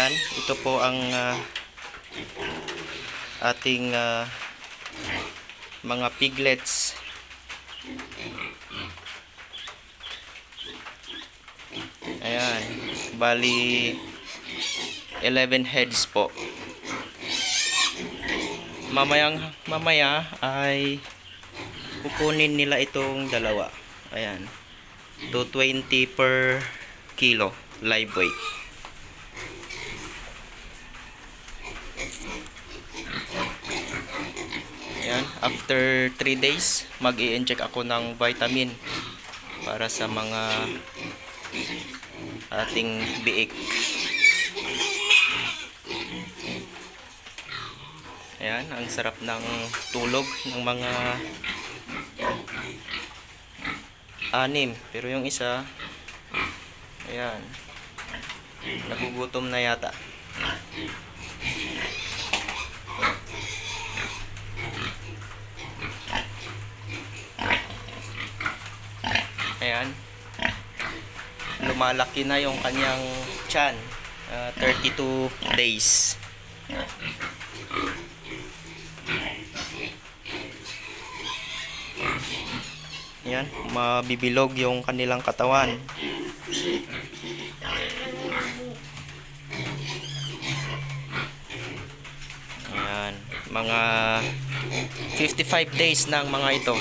Ayan, ito po ang ating mga piglets. Ayan, bali 11 heads po. Mamaya ay kukunin nila itong dalawa. Ayan, 220 per kilo live weight. Ayan, after 3 days mag-i-inject ako ng vitamin para sa mga ating biik. Ayan, ang sarap ng tulog ng mga anim. Pero yung isa, ayan, nagugutom na yata. Ayan, lumalaki na yung kanyang tiyan. 32 days. Ayan, mabibilog yung kanilang katawan. Ayan, mga 55 days ng mga ito.